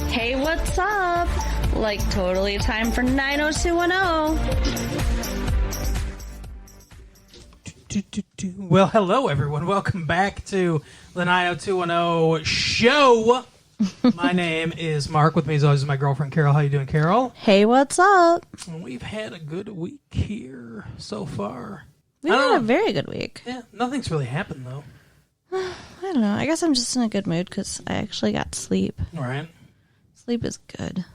Hey, what's up? Like, totally time for 90210. Well, hello, everyone. Welcome back to the 90210 show. My name is Mark. With me, as always, is my girlfriend, Carol. How you doing, Carol? Hey, what's up? We've had a good week here so far. We've had a very good week. Yeah, nothing's really happened, though. I don't know. I guess I'm just in a good mood because I actually got sleep. All right. Sleep is good.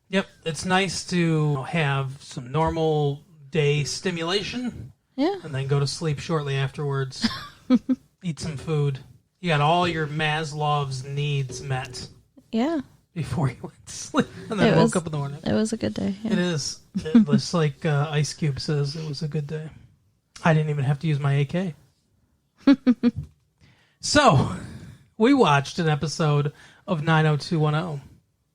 Yep, it's nice to have some normal day stimulation. Yeah. And then go to sleep shortly afterwards. Eat some food. You got all your Maslow's needs met. Yeah. Before you went to sleep. And then woke up in the morning. It was a good day. Yeah. It is. It's like Ice Cube says, it was a good day. I didn't even have to use my AK. So, we watched an episode of 90210.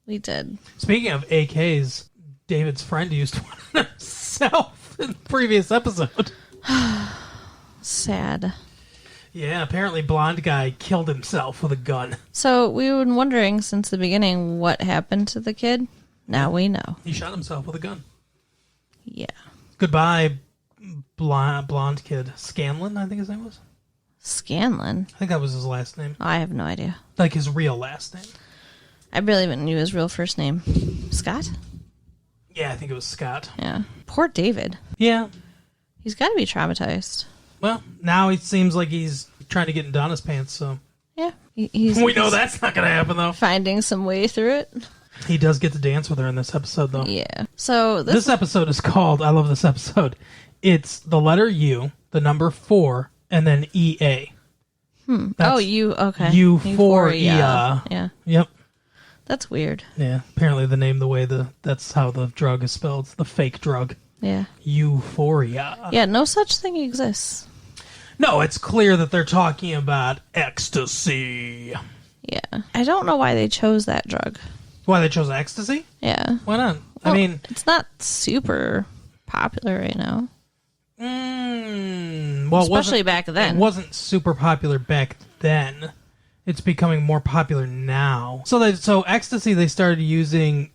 We did. Speaking of AKs, David's friend used one himself in the previous episode. Sad. Yeah, apparently blonde guy killed himself with a gun. So we've been wondering since the beginning what happened to the kid. Now we know. He shot himself with a gun. Yeah. Goodbye, blonde kid. Scanlon, I think his name was. Scanlon? I think that was his last name. I have no idea. Like his real last name. I barely even knew his real first name. Scott? Yeah, I think it was Scott. Yeah. Poor David. Yeah. He's got to be traumatized. Well, now it seems like he's trying to get in Donna's pants, so... Yeah. We know that's not going to happen, though. Finding some way through it. He does get to dance with her in this episode, though. Yeah. So this episode is called... I love this episode. It's the letter U, the number 4, and then EA. Oh, you... Okay. U4EA. Yeah. Yep. That's weird. Yeah. Apparently the name, that's how the drug is spelled. The fake drug. Yeah. U4EA. Yeah, no such thing exists. No, it's clear that they're talking about ecstasy. Yeah. I don't know why they chose that drug. Why they chose ecstasy? Yeah. Why not? Well, I mean... It's not super popular right now. Well, especially back then. It wasn't super popular back then. It's becoming more popular now. So ecstasy they started using...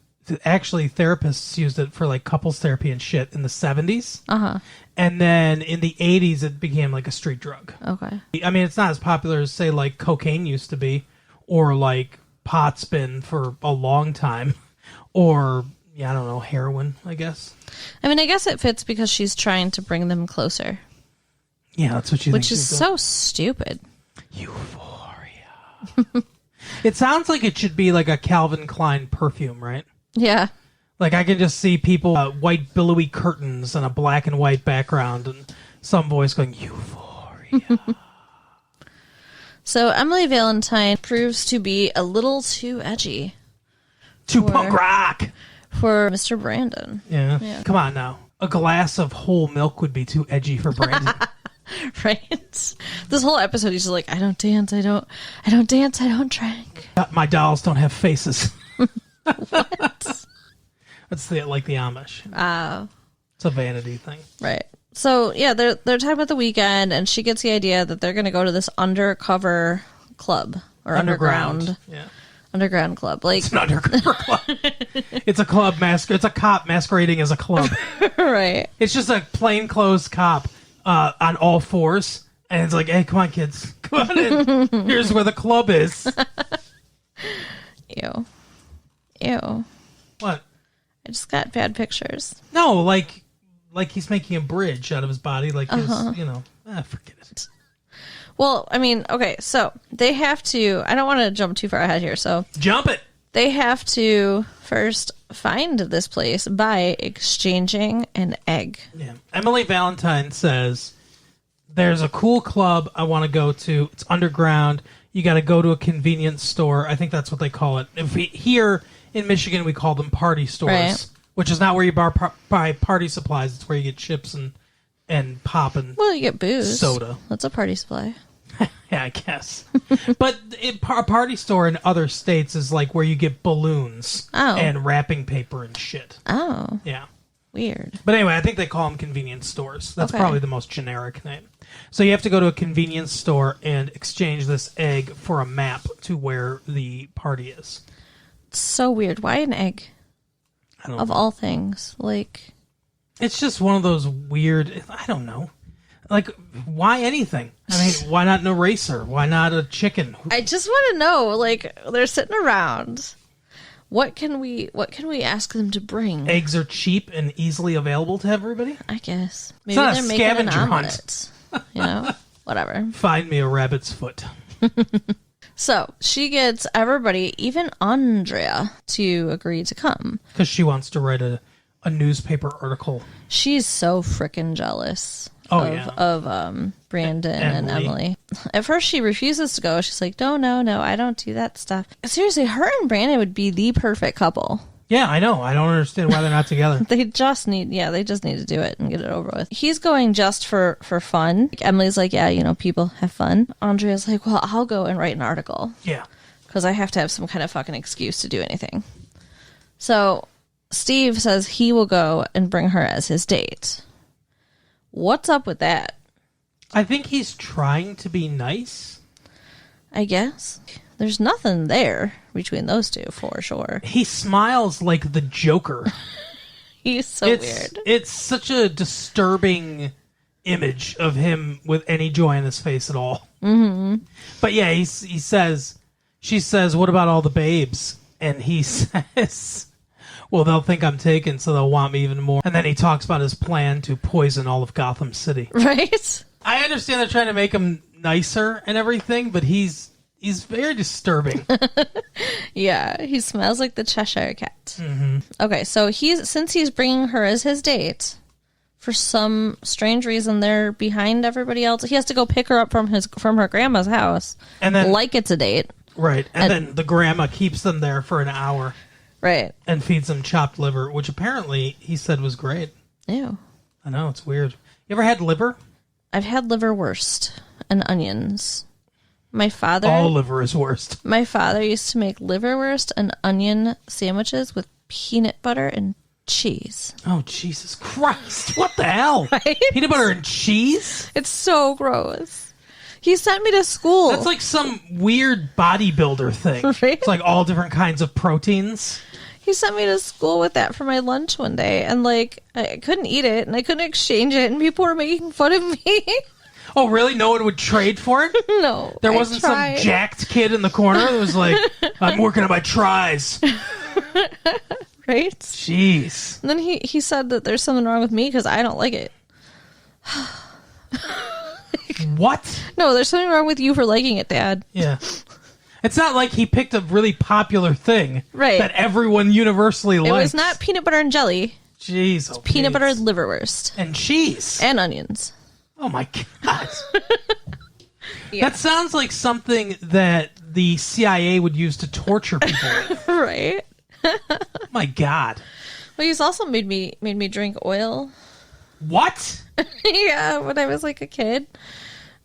Actually, therapists used it for like couples therapy and shit in the 70s. Uh-huh. And then in the 80s, it became like a street drug. Okay. I mean, it's not as popular as, say, like cocaine used to be, or like pot's been for a long time, or, yeah, I don't know, heroin, I guess. I mean, I guess it fits because she's trying to bring them closer. Yeah, that's what she thinks. Which is so stupid. Euphoria. It sounds like it should be like a Calvin Klein perfume, right? Yeah. Like, I can just see people, white billowy curtains and a black and white background, and some voice going, Euphoria. So, Emily Valentine proves to be a little too edgy. Too punk rock! For Mr. Brandon. Yeah. Come on now. A glass of whole milk would be too edgy for Brandon. Right? This whole episode, he's just like, I don't dance, I don't dance, I don't drink. My dolls don't have faces. What? That's like the Amish. Oh. It's a vanity thing. Right. So, yeah, they're talking about the weekend, and she gets the idea that they're going to go to this undercover club. Or underground. Yeah. Underground club. Like, it's an undercover club. It's a club it's a cop masquerading as a club. Right. It's just a plainclothes cop on all fours, and it's like, hey, come on, kids. Come on in. Here's where the club is. Ew. What? I just got bad pictures. No, like he's making a bridge out of his body, like his, forget it. Well, I mean, okay, so they have to, I don't want to jump too far ahead here, so. Jump it! They have to first find this place by exchanging an egg. Yeah. Emily Valentine says, there's a cool club I want to go to. It's underground. You got to go to a convenience store. I think that's what they call it. Here in Michigan, we call them party stores, right. Which is not where you buy party supplies. It's where you get chips and pop and well, you get booze. Soda. That's a party supply. Yeah, I guess. But a party store in other states is like where you get balloons and wrapping paper and shit. Oh. Yeah. Weird. But anyway, I think they call them convenience stores. That's probably the most generic name. So you have to go to a convenience store and exchange this egg for a map to where the party is. It's so weird. Why an egg? I don't of know. all things. Like, it's just one of those weird, I don't know. Like, why anything? I mean, why not an eraser? Why not a chicken? I just want to know, like, they're sitting around. What can we ask them to bring? Eggs are cheap and easily available to everybody? I guess. Maybe not a they're making an scavenger hunt. omelet. You know? Whatever. Find me a rabbit's foot. So, she gets everybody, even Andrea, to agree to come. Because she wants to write a newspaper article. She's so freaking jealous of Brandon and Emily. At first, she refuses to go. She's like, no, I don't do that stuff. Seriously, her and Brandon would be the perfect couple. Yeah, I know. I don't understand why they're not together. They just need to do it and get it over with. He's going just for fun. Like, Emily's like, yeah, you know, people have fun. Andrea's like, well, I'll go and write an article. Yeah. Because I have to have some kind of fucking excuse to do anything. So Steve says he will go and bring her as his date. What's up with that? I think he's trying to be nice. I guess. There's nothing there between those two, for sure. He smiles like the Joker. He's so weird. It's such a disturbing image of him with any joy in his face at all. Mm-hmm. But yeah, she says, what about all the babes? And he says, well, they'll think I'm taken, so they'll want me even more. And then he talks about his plan to poison all of Gotham City. Right? I understand they're trying to make him nicer and everything, but he's very disturbing. Yeah, he smells like the Cheshire Cat. Mm-hmm. Okay, so since he's bringing her as his date, for some strange reason they're behind everybody else. He has to go pick her up from her grandma's house, and then like it's a date. Right, and then the grandma keeps them there for an hour. Right. And feeds them chopped liver, which apparently he said was great. Ew. I know, it's weird. You ever had liver? I've had liverwurst and onions. My father... All liver is worst. My father used to make liverwurst and onion sandwiches with peanut butter and cheese. Oh, Jesus Christ. What the hell? Right? Peanut butter and cheese? It's so gross. He sent me to school. That's like some weird bodybuilder thing. Right? It's like all different kinds of proteins. He sent me to school with that for my lunch one day, and like I couldn't eat it, and I couldn't exchange it, and people were making fun of me. Oh, really? No one would trade for it? No. There wasn't some jacked kid in the corner that was like, I'm working on my tries. Right? Jeez. And then he said that there's something wrong with me because I don't like it. What? No, there's something wrong with you for liking it, Dad. Yeah. It's not like he picked a really popular thing that everyone universally likes. It was not peanut butter and jelly. Jeez. It's peanut butter and liverwurst. And cheese. And onions. Oh, my God. Yeah. That sounds like something that the CIA would use to torture people with. Right? My God. Well, he's also made me drink oil. What? Yeah, when I was like a kid.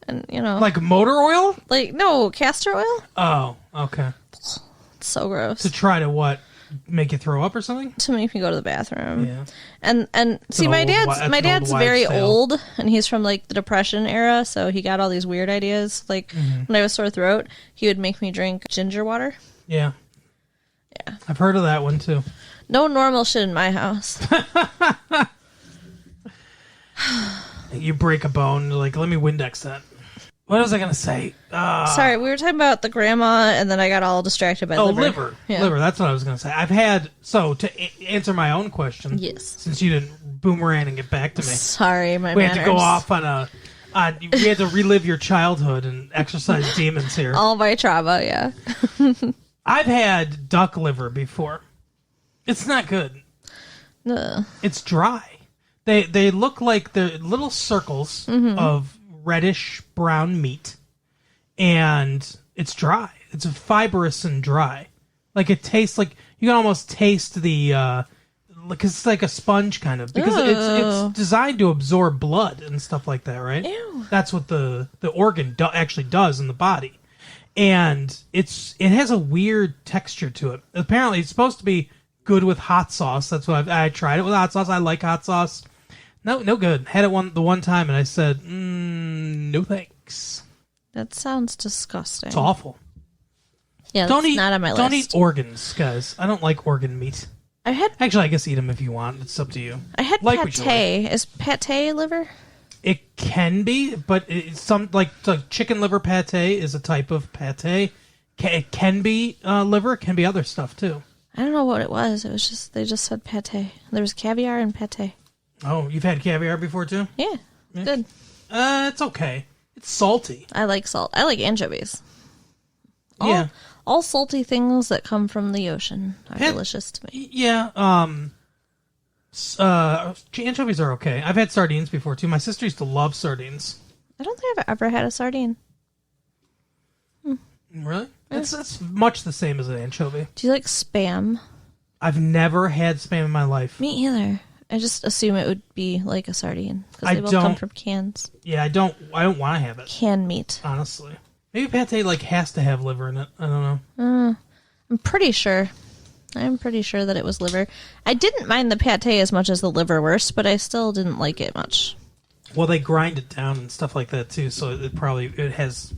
And, you know. Like motor oil? Like, no, castor oil. Oh, okay. It's so gross. To try to what? Make you throw up or something? To make me go to the bathroom. Yeah. And see, my dad's very old, and he's from like the Depression era, so he got all these weird ideas. Like when I have a sore throat, he would make me drink ginger water. Yeah. Yeah. I've heard of that one too. No normal shit in my house. You break a bone, like, let me Windex that. What was I going to say? Sorry, we were talking about the grandma, and then I got all distracted by liver. Yeah. Liver, that's what I was going to say. I've had, to answer my own question. Yes. Since you didn't boomerang and get back to me. Sorry, we had to go off on we had to relive your childhood and exercise demons here. All my trauma, yeah. I've had duck liver before. It's not good. It's dry. They look like they're little circles of reddish brown meat, and it's dry. It's fibrous and dry. Like it tastes like you can almost taste the because it's like a sponge kind of, because it's designed to absorb blood and stuff like that, right? Ew. That's what the organ actually does in the body, and it has a weird texture to it. Apparently, it's supposed to be good with hot sauce. That's what I tried it with hot sauce. I like hot sauce. No good. Had it the one time, and I said, no thanks. That sounds disgusting. It's awful. Yeah, that's not on my list. Don't eat organs, guys. I don't like organ meat. Actually, I guess eat them if you want. It's up to you. I had pate. Is pate liver? It can be, but it's like chicken liver pate is a type of pate. It can be liver. It can be other stuff too. I don't know what it was. It was just they just said pate. There was caviar and pate. Oh, you've had caviar before too? Yeah. Good. It's okay. It's salty. I like salt. I like anchovies. All salty things that come from the ocean are delicious to me. Yeah. Anchovies are okay. I've had sardines before too. My sister used to love sardines. I don't think I've ever had a sardine. Really? Yeah. It's much the same as an anchovy. Do you like Spam? I've never had Spam in my life. Me either. I just assume it would be like a sardine because they both come from cans. Yeah, I don't want to have it. Canned meat, honestly. Maybe pate has to have liver in it. I don't know. I'm pretty sure that it was liver. I didn't mind the pate as much as the liverwurst, but I still didn't like it much. Well, they grind it down and stuff like that too, so it has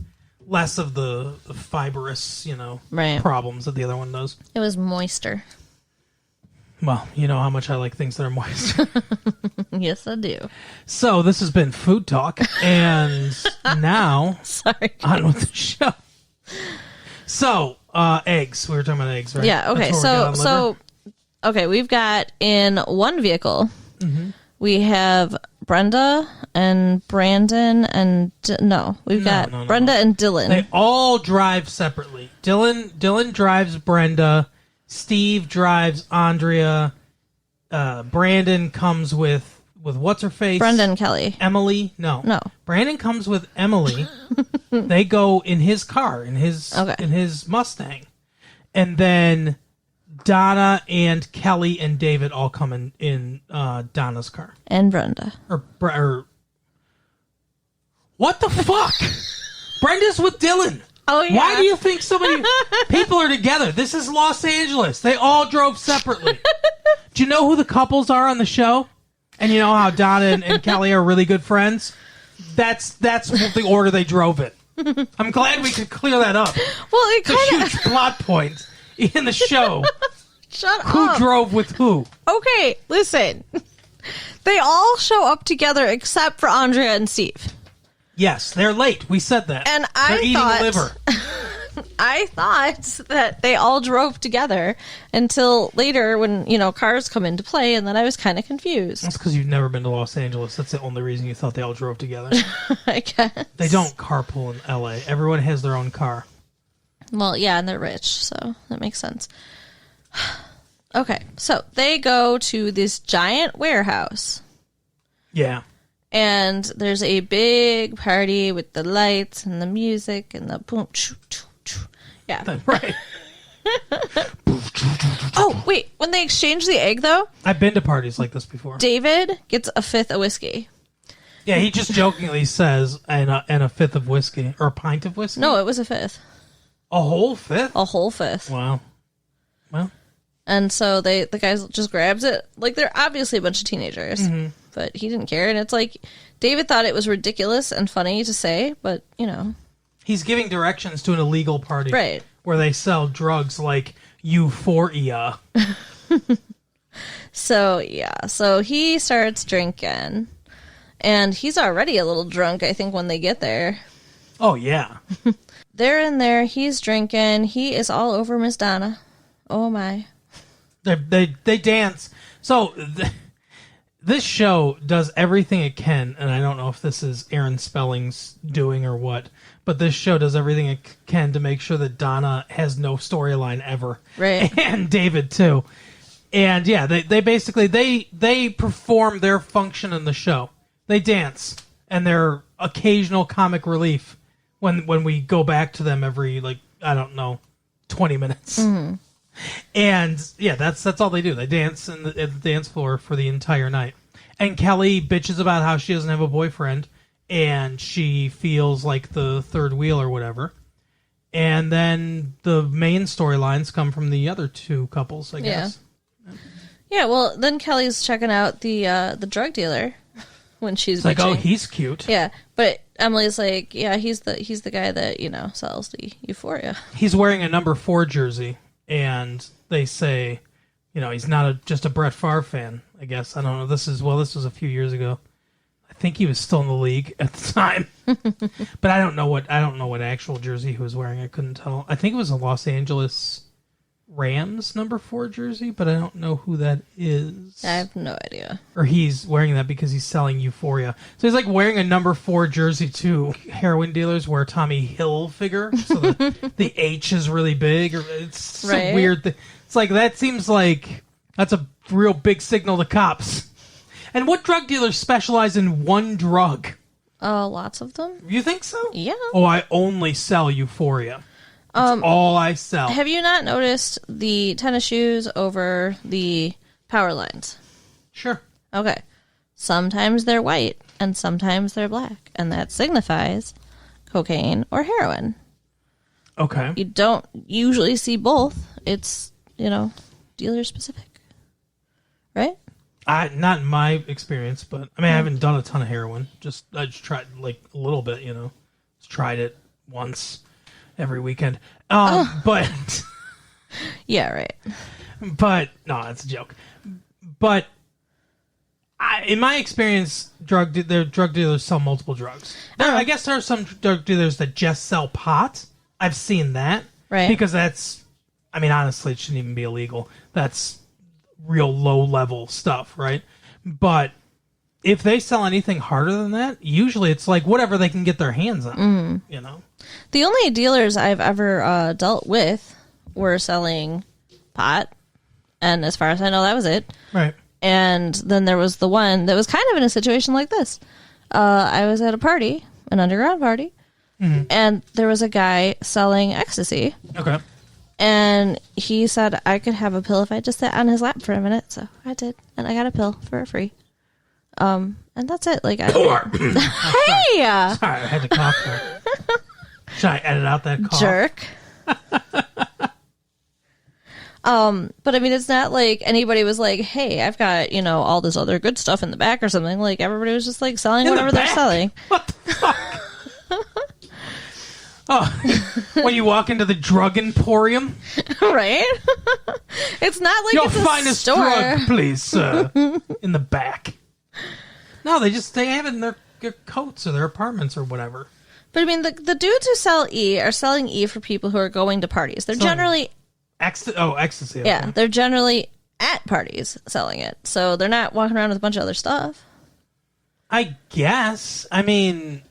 less of the fibrous, problems that the other one does. It was moister. Well, you know how much I like things that are moist. Yes, I do. So this has been Food Talk, and now on with the show. So eggs. We were talking about eggs, right? Yeah. Okay. So we've got in one vehicle. Mm-hmm. We have Brenda and Brandon and we've got Brenda and Dylan. They all drive separately. Dylan drives Brenda. Steve drives Andrea. Brandon comes with what's her face? Brenda and Kelly. Emily? No. Brandon comes with Emily. They go in his car, in his Mustang. And then Donna and Kelly and David all come in Donna's car. And Brenda. Or what the fuck? Brenda's with Dylan. Oh, yeah. Why do you think so many people are together? This is Los Angeles. They all drove separately. Do you know who the couples are on the show? And you know how Donna and Kelly are really good friends? That's the order they drove it. I'm glad we could clear that up. Well, it's a huge plot point in the show. Shut up. Who drove with who? Okay, listen. They all show up together except for Andrea and Steve. Yes, they're late. We said that. And they're eating liver. I thought that they all drove together until later when, cars come into play, and then I was kind of confused. That's because you've never been to Los Angeles. That's the only reason you thought they all drove together. I guess. They don't carpool in LA. Everyone has their own car. Well, yeah, and they're rich, so that makes sense. Okay, so they go to this giant warehouse. Yeah. And there's a big party with the lights and the music and the boom, choo, choo, choo. Yeah. Right. Oh, wait. When they exchange the egg, though. I've been to parties like this before. David gets a fifth of whiskey. Yeah, he just jokingly says, and a fifth of whiskey. Or a pint of whiskey? No, it was a fifth. A whole fifth? A whole fifth. Wow. Well. And so the guy just grabs it. Like, they're obviously a bunch of teenagers. Mm-hmm. But he didn't care. And it's like, David thought it was ridiculous and funny to say, but, He's giving directions to an illegal party. Right. Where they sell drugs like U4EA. So he starts drinking. And he's already a little drunk, I think, when they get there. Oh, yeah. They're in there. He's drinking. He is all over Miss Donna. Oh, my. They dance. So... This show does everything it can, and I don't know if this is Aaron Spelling's doing or what, but this show does everything it can to make sure that Donna has no storyline ever. Right. And David, too. And, yeah, they basically, they perform their function in the show. They dance, and they're occasional comic relief when we go back to them every, 20 minutes. Mm-hmm. And yeah, that's all they do. They dance at the dance floor for the entire night. And Kelly bitches about how she doesn't have a boyfriend and she feels like the third wheel or whatever. And then the main storylines come from the other two couples, I guess. Yeah, well, then Kelly's checking out the drug dealer. when she's it's like, bitching. oh, he's cute. Yeah, but Emily's like, yeah, he's the guy that, sells the Euphoria. He's wearing a number 4 jersey, and they say, he's not just a Brett Favre fan, I guess. I don't know. This was a few years ago. I think he was still in the league at the time. But I don't know what actual jersey he was wearing. I couldn't tell. I think it was a Los Angeles Rams number 4 jersey, but I don't know who that is. I have no idea. Or he's wearing that because he's selling Euphoria. So he's like wearing a number 4 jersey to heroin dealers wear Tommy Hilfiger, so the H is really big. Or it's right? a weird thing. It's like, that seems like that's a real big signal to cops. And what drug dealers specialize in one drug? Lots of them. You think so? Yeah. Oh, I only sell Euphoria. That's all I sell. Have you not noticed the tennis shoes over the power lines? Sure. Okay. Sometimes they're white and sometimes they're black, and that signifies cocaine or heroin. Okay. You don't usually see both. It's, dealer specific. Right? Not in my experience, but I haven't done a ton of heroin. I just tried like a little bit, Just tried it once every weekend. But yeah, right. But no, that's a joke. But in my experience, drug dealers sell multiple drugs. I guess there are some drug dealers that just sell pot. I've seen that, right? Because that's, honestly, it shouldn't even be illegal. That's real low level stuff, right? But if they sell anything harder than that, usually it's like whatever they can get their hands on. The only dealers I've ever dealt with were selling pot, and as far as I know, that was it. Right. And then there was the one that was kind of in a situation like this. I was at a party, an underground party, and there was a guy selling ecstasy. Okay. And he said I could have a pill if I just sat on his lap for a minute. So I did. And I got a pill for free. And that's it. Like, hey! Sorry, I had to cough there. Should I edit out that cough? Jerk. But it's not like anybody was like, hey, I've got, all this other good stuff in the back or something. Like, everybody was just like selling whatever they're selling. What the fuck? Oh, when you walk into the drug emporium, right? It's not like your it's a finest store. drug, please, sir, in the back. No, they have it in their coats or their apartments or whatever. But the dudes who sell E are selling E for people who are going to parties. They're generally ecstasy. Okay. Yeah, they're generally at parties selling it, so they're not walking around with a bunch of other stuff. I guess. You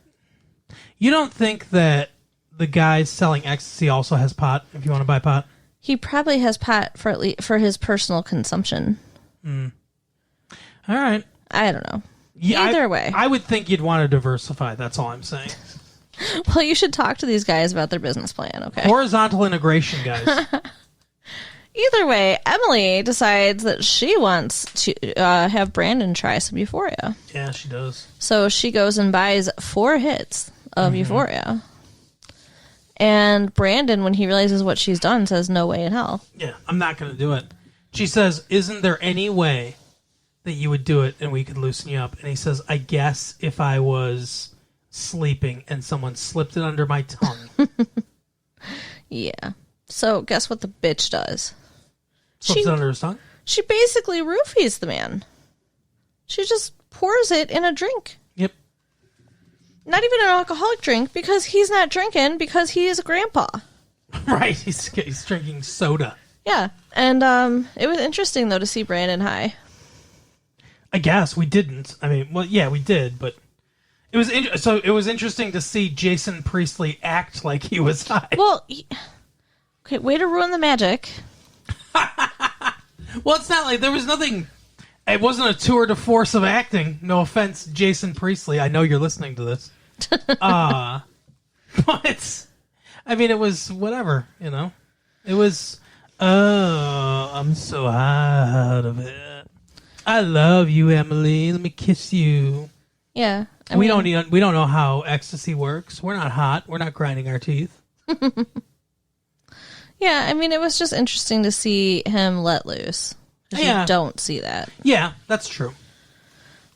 don't think that the guy selling ecstasy also has pot, if you want to buy pot? He probably has pot for his personal consumption. All right. I don't know. Yeah, Either way. I would think you'd want to diversify. That's all I'm saying. Well, you should talk to these guys about their business plan, okay? Horizontal integration, guys. Either way, Emily decides that she wants to have Brandon try some Euphoria. Yeah, she does. So she goes and buys 4 hits of Euphoria. And Brandon, when he realizes what she's done, says, no way in hell. Yeah, I'm not going to do it. She says, isn't there any way that you would do it and we could loosen you up? And he says, I guess if I was sleeping and someone slipped it under my tongue. Yeah. So guess what the bitch does? Slips it under his tongue? She basically roofies the man. She just pours it in a drink. Yep. Not even an alcoholic drink, because he's not drinking because he is a grandpa. Right. He's drinking soda. Yeah. And it was interesting, though, to see Brandon high. I guess we didn't. Yeah, we did, but it was it was interesting to see Jason Priestley act like he was high. Well, okay, way to ruin the magic. Well, it's not like there was nothing. It wasn't a tour de force of acting. No offense, Jason Priestley. I know you're listening to this. But it was whatever. It was. Oh, I'm so out of it. I love you, Emily. Let me kiss you. Yeah, we don't know how ecstasy works. We're not hot. We're not grinding our teeth. Yeah, it was just interesting to see him let loose. Yeah. You don't see that. Yeah, that's true.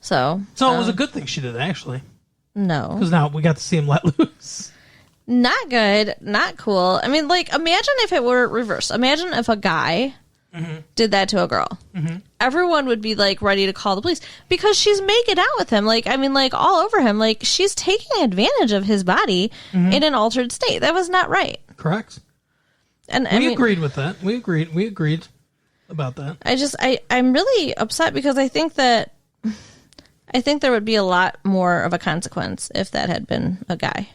So it was a good thing she did, actually. No. Because now we got to see him let loose. Not good. Not cool. I mean, like, imagine if it were reversed. Imagine if a guy did that to a girl. Everyone would be, like, ready to call the police. Because she's making out with him. Like, I mean, like, all over him. Like, she's taking advantage of his body in an altered state. That was not right. Correct. And we agreed with that. We agreed about that. I'm really upset because I think there would be a lot more of a consequence if that had been a guy.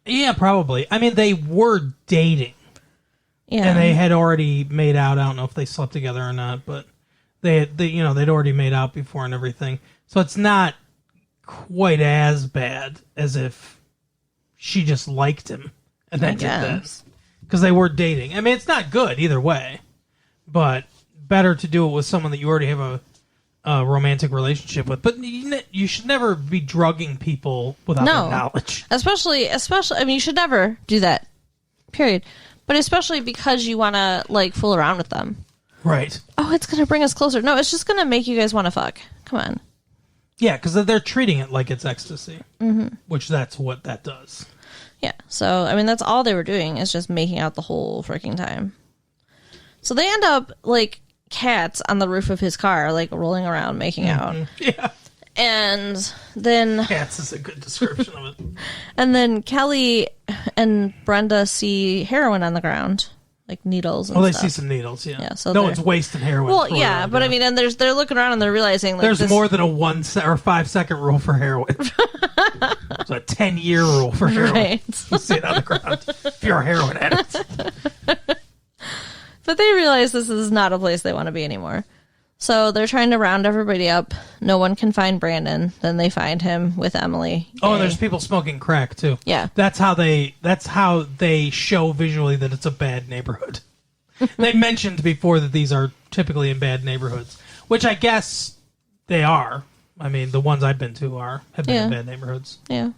Yeah, probably. I mean, they were dating. Yeah. And they had already made out. I don't know if they slept together or not, but they'd already made out before and everything. So it's not quite as bad as if she just liked him and then did that. Because they were dating. I mean, it's not good either way, but better to do it with someone that you already have a romantic relationship with. But you should never be drugging people without their knowledge. Especially, I mean, you should never do that, period. But especially because you want to, like, fool around with them. Right. Oh, it's going to bring us closer. No, it's just going to make you guys want to fuck. Come on. Yeah, because they're treating it like it's ecstasy, which that's what that does. Yeah, so, I mean, that's all they were doing is just making out the whole freaking time. So they end up, like, cats on the roof of his car, like, rolling around, making out. Yeah. And then... Cats is a good description of it. And then Kelly and Brenda see heroin on the ground, like needles and stuff. They see some needles, yeah. So no one's wasting heroin. Well, yeah, but I mean, and they're looking around and they're realizing... Like, there's more than a 1 or 5 second rule for heroin. It's a 10-year rule for heroin. Right. You see it on the ground if you're a heroin addict. But they realize this is not a place they want to be anymore. So they're trying to round everybody up. No one can find Brandon. Then they find him with Emily. Oh, and there's people smoking crack too. Yeah. That's how they show visually that it's a bad neighborhood. They mentioned before that these are typically in bad neighborhoods, which I guess they are. I mean, the ones I've been to have been in bad neighborhoods. Yeah.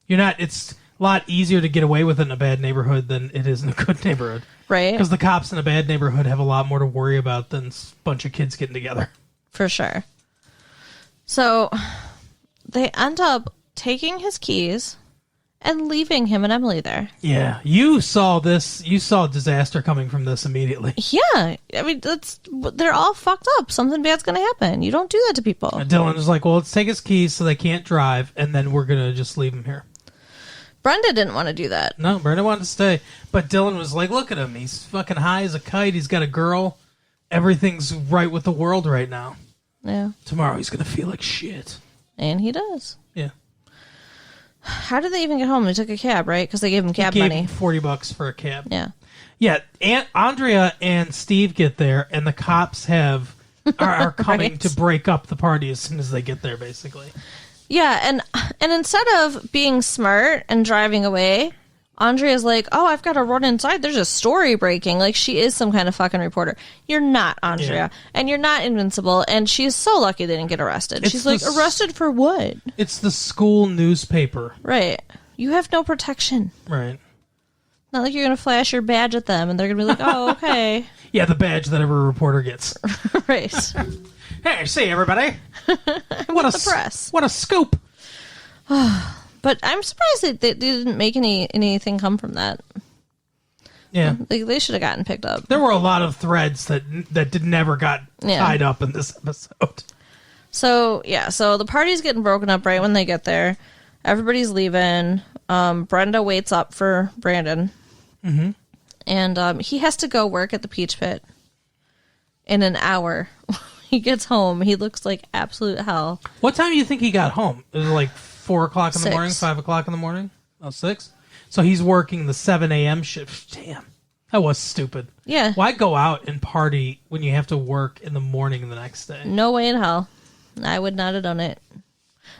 It's a lot easier to get away with in a bad neighborhood than it is in a good neighborhood. Right. Because the cops in a bad neighborhood have a lot more to worry about than a bunch of kids getting together. For sure. So they end up taking his keys and leaving him and Emily there. Yeah. You saw this. You saw disaster coming from this immediately. Yeah. I mean, they're all fucked up. Something bad's going to happen. You don't do that to people. And Dylan was like, well, let's take his keys so they can't drive, and then we're going to just leave him here. Brenda didn't want to do that. No, Brenda wanted to stay. But Dylan was like, look at him. He's fucking high as a kite. He's got a girl. Everything's right with the world right now. Yeah. Tomorrow he's going to feel like shit. And he does. Yeah. How did they even get home? They took a cab, right? Because they gave him cab money. Gave him $40 for a cab. Yeah. Yeah. Aunt Andrea and Steve get there, and the cops are coming right. to break up the party as soon as they get there, basically. Yeah, and instead of being smart and driving away, Andrea's like, oh, I've got to run inside. There's a story breaking. Like, she is some kind of fucking reporter. You're not, Andrea. Yeah. And you're not invincible. And she's so lucky they didn't get arrested. She's like, arrested for what? It's the school newspaper. Right. You have no protection. Right. Not like you're going to flash your badge at them and they're going to be like, oh, okay. Yeah, the badge that every reporter gets. Right. Hey, see everybody. What a press. What a scoop. But I'm surprised that they didn't make anything come from that. Yeah. They should have gotten picked up. There were a lot of threads that never got tied up in this episode. So, yeah. So the party's getting broken up right when they get there. Everybody's leaving. Brenda waits up for Brandon. Mm-hmm. And he has to go work at the Peach Pit in an hour. He gets home. He looks like absolute hell. What time do you think he got home? It was like 4 o'clock in the 6. morning, 5 o'clock in the morning? Oh, 6? So he's working the 7 a.m. shift. Damn. That was stupid. Yeah. Why go out and party when you have to work in the morning the next day? No way in hell. I would not have done it.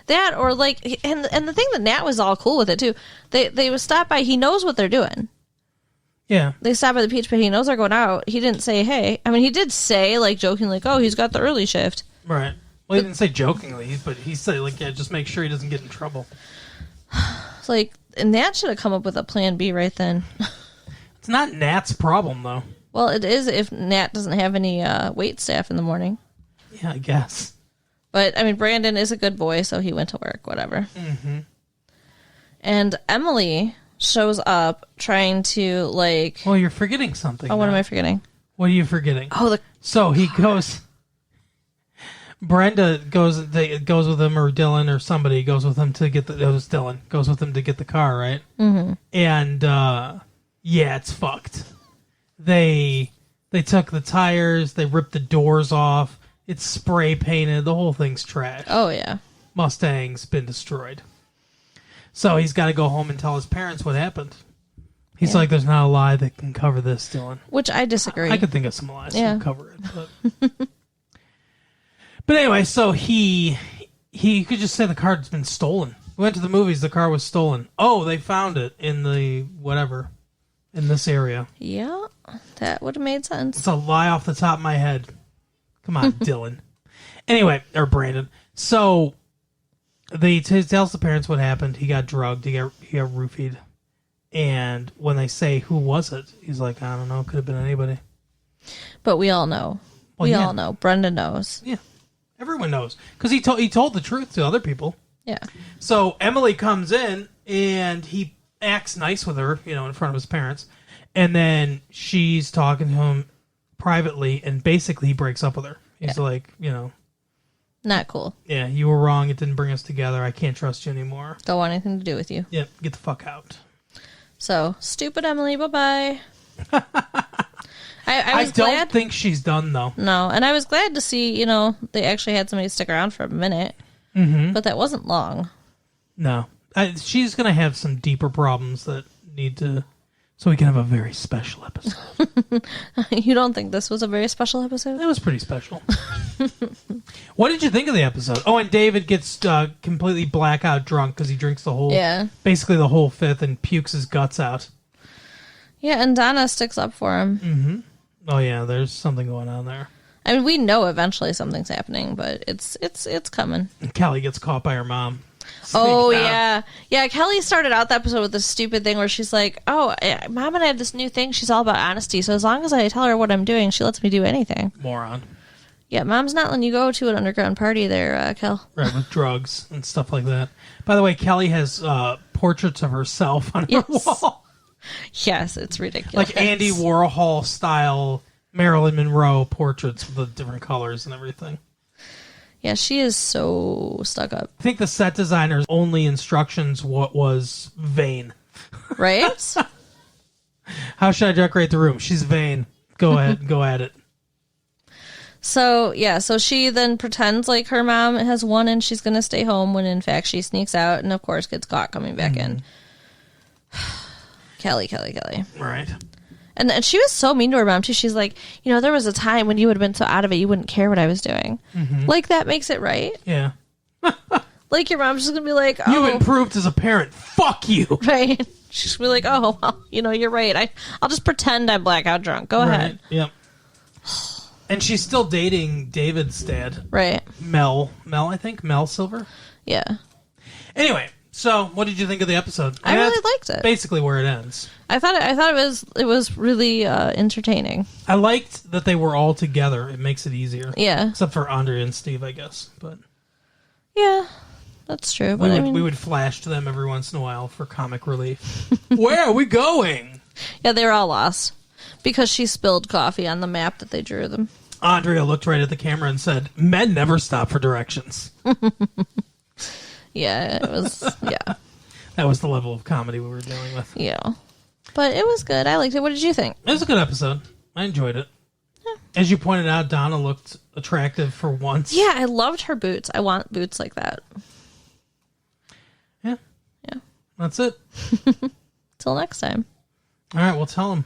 That or like, and the thing that Nat was all cool with it too. They would stop by. He knows what they're doing. Yeah. They stop by the Peach Pit. He knows they're going out. He didn't say, hey. I mean, he did say, like, jokingly, like, oh, he's got the early shift. Right. Well, he didn't say jokingly, but he said, like, yeah, just make sure he doesn't get in trouble. It's like, and Nat should have come up with a plan B right then. It's not Nat's problem, though. Well, it is if Nat doesn't have any wait staff in the morning. Yeah, I guess. But, I mean, Brandon is a good boy, so he went to work, whatever. Mm-hmm. And Emily shows up trying to, like... Well, you're forgetting something. Oh, what am I forgetting? What are you forgetting? Oh, So he goes... Brenda goes with him, or Dylan, or somebody goes with him to get the... It was Dylan. Goes with him to get the car, right? Mm-hmm. And, yeah, it's fucked. They took the tires, they ripped the doors off, it's spray painted, the whole thing's trash. Oh, yeah. Mustang's been destroyed. So he's got to go home and tell his parents what happened. He's like, there's not a lie that can cover this, Dylan. Which I disagree. I could think of some lies that can cover it. But anyway, so he could just say the car's been stolen. We went to the movies, the car was stolen. Oh, they found it in the whatever, in this area. Yeah, that would have made sense. It's a lie off the top of my head. Come on, Dylan. Anyway, or Brandon. So he tells the parents what happened. He got drugged. He got roofied. And when they say, who was it? He's like, I don't know. Could have been anybody. But we all know. Well, we all know. Brenda knows. Yeah. Everyone knows. Because he told the truth to other people. Yeah. So Emily comes in, and he acts nice with her, in front of his parents. And then she's talking to him privately, and basically he breaks up with her. He's like, not cool. Yeah, you were wrong. It didn't bring us together. I can't trust you anymore. Don't want anything to do with you. Yeah, get the fuck out. So, stupid Emily, bye-bye. I don't think she's done, though. No, and I was glad to see, they actually had somebody stick around for a minute. Mm-hmm. But that wasn't long. No. She's going to have some deeper problems that need to... So we can have a very special episode. You don't think this was a very special episode? It was pretty special. What did you think of the episode? Oh, and David gets completely blackout drunk because he drinks basically the whole fifth and pukes his guts out. Yeah, and Donna sticks up for him. Mm-hmm. Oh, yeah, there's something going on there. I mean, we know eventually something's happening, but it's coming. And Kelly gets caught by her mom. Oh, yeah. Yeah, Kelly started out the episode with this stupid thing where she's like, oh, Mom and I have this new thing. She's all about honesty. So as long as I tell her what I'm doing, she lets me do anything. Moron. Yeah, Mom's not letting you go to an underground party there, Kel. Right, with drugs and stuff like that. By the way, Kelly has portraits of herself on her wall. Yes, it's ridiculous. Like Andy Warhol style Marilyn Monroe portraits with the different colors and everything. Yeah, she is so stuck up. I think the set designer's only instructions was vain. Right? How should I decorate the room? She's vain. Go ahead, go at it. So, yeah, so she then pretends like her mom has won and she's going to stay home when in fact she sneaks out and of course gets caught coming back in. Kelly. Right. And she was so mean to her mom, too. She's like, there was a time when you would have been so out of it, you wouldn't care what I was doing. Mm-hmm. Like, that makes it right. Yeah. Like, your mom's just going to be like, oh. You improved as a parent. Fuck you. Right. She's going to be like, oh, well, you're right. I'll just pretend I'm blackout drunk. Go ahead. Yep. And she's still dating David's dad. Right. Mel, I think. Mel Silver. Yeah. Anyway. So, what did you think of the episode? I really liked it. Basically, where it ends. I thought it was really entertaining. I liked that they were all together. It makes it easier. Yeah. Except for Andrea and Steve, I guess. But yeah, that's true. But we would flash to them every once in a while for comic relief. Where are we going? Yeah, they were all lost because she spilled coffee on the map that they drew them. Andrea looked right at the camera and said, "Men never stop for directions." Yeah, it was, yeah. That was the level of comedy we were dealing with. Yeah. But it was good. I liked it. What did you think? It was a good episode. I enjoyed it. Yeah. As you pointed out, Donna looked attractive for once. Yeah, I loved her boots. I want boots like that. Yeah. Yeah. That's it. Till next time. All right, well, tell them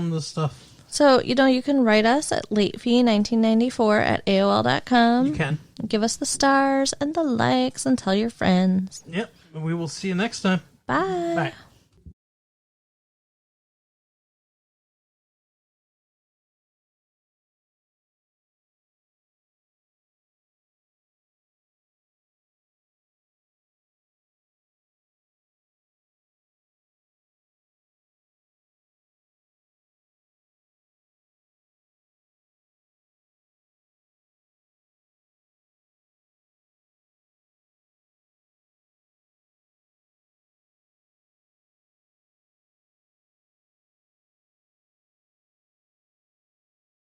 the stuff. So, you can write us at latefee1994@AOL.com. You can. Give us the stars and the likes and tell your friends. Yep. We will see you next time. Bye. Bye.